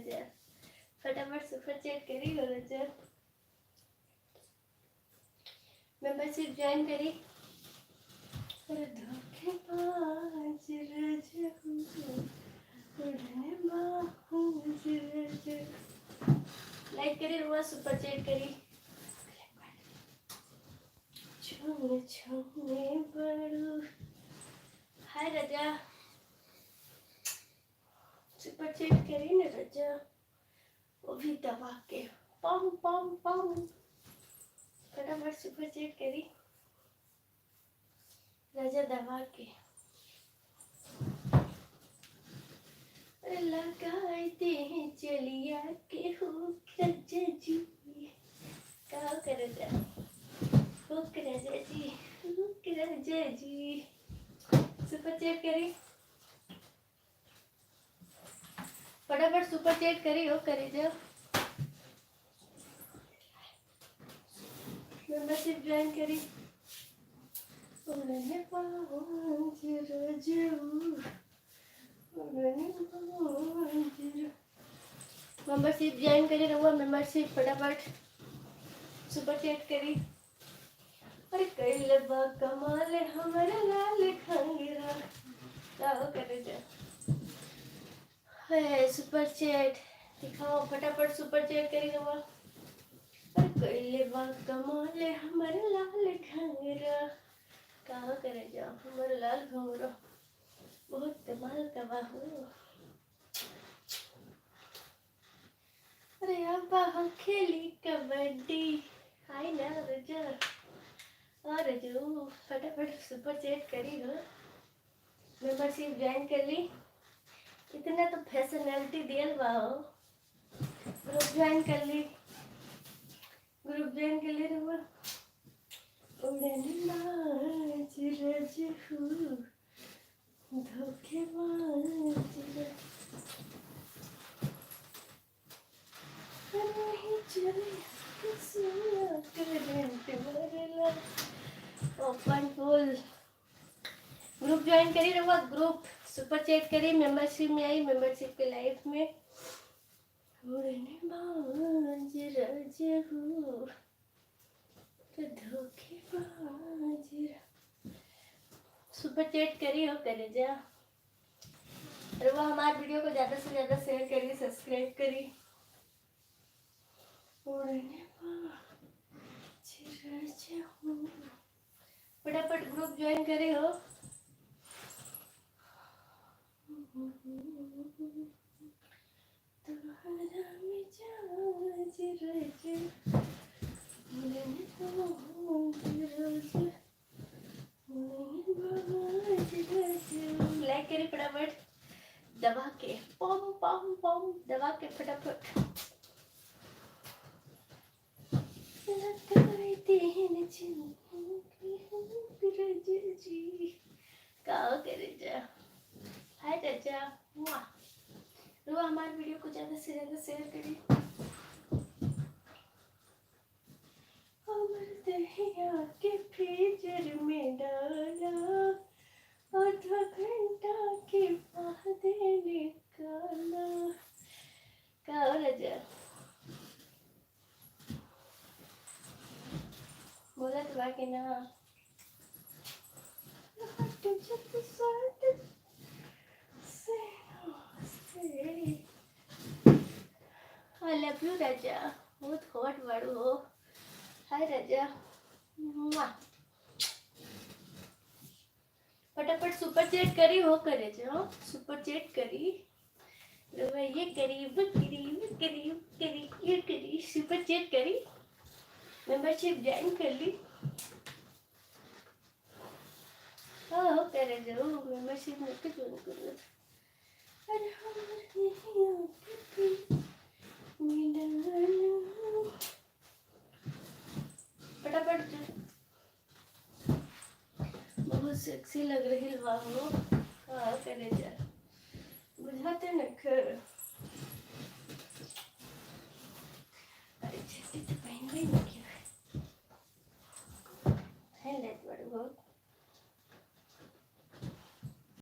रजा फटाफट super chat करी हो रजा मेंबरशिप ज्वाइन करी धोखेबाज रजा उड़ने बाज रजा लाइक करी रुआ सुपर चैट करी छुने छुने बड़ू हाय रजा सुपर चैट करी ना रजा वो भी दबा के पम पम पम फटाफट सुपर चैट करी रजा दबा के लगाते हैं चलिया के हुक रजा जी क्या कर रजा हुक रजा जी हुक रजा जी सुपर चैट करी फटाफट सुपर चैट करी हो करे जो मेंबरशिप ज्वाइन करी उड़ने बाज रजा उड़ने बाज मेंबरशिप ज्वाइन करी रहुआ मेंबरशिप फटाफट सुपर चैट करी अरे कैले बा कमाल हमारा लाल खंगरा क्या करे जा है सुपर चैट दिखाओ फटाफट सुपर चैट करी रहुआ अरे कैले बा कमाल हमारा लाल खंगरा क्या करे जा हमारा लाल घंगरा बहुत कमाल का बाहू अरे अब हम खेली कबड्डी हाय ना रजा और रजू फटाफट सुपर चैट करी हो मेंबरशिप ज्वाइन कर ली इतना तो फैशनलिटी दियल बा हो ग्रुप ज्वाइन कर ली रहुआ उड़ने बाज रजू धोखेबाज नहीं चले ओपन फुल ग्रुप ज्वाइन करी रहुआ ग्रुप सुपर चैट करी मेंबरशिप में आई मेंबरशिप के लाइफ में उड़ने बाज रजू धोखेबाज सुपर चैट करी हो करे जा और वो हमारे वीडियो को ज़्यादा से ज़्यादा शेयर करी सब्सक्राइब करी फटाफट ग्रुप ज्वाइन करे हो लाइक करी फटाफट दबा के पम पम पम दबा के फटाफट लगाते हैं जी क्या करे जा हाय रजा रो हमारे वीडियो को ज़्यादा से ज़्यादा शेयर करिए दहिया के फ्रीजर में डाला आधा घंटा के बाद निकाला क्या हो रजा बोला तो बाकी ना I love you राजा बहुत हॉट बाड़ू हो हाय राजा फटाफट सुपर चैट करी हो करे जाओ सुपर चैट करी ये करी वो करी ये करी सुपर चैट करी मेंबरशिप ज्वाइन कर ली हाँ करे जाओ मेंबरशिप में क्यों ज्वाइन कर लो अरे फटाफट बहुत सेक्सी लग रही है वाह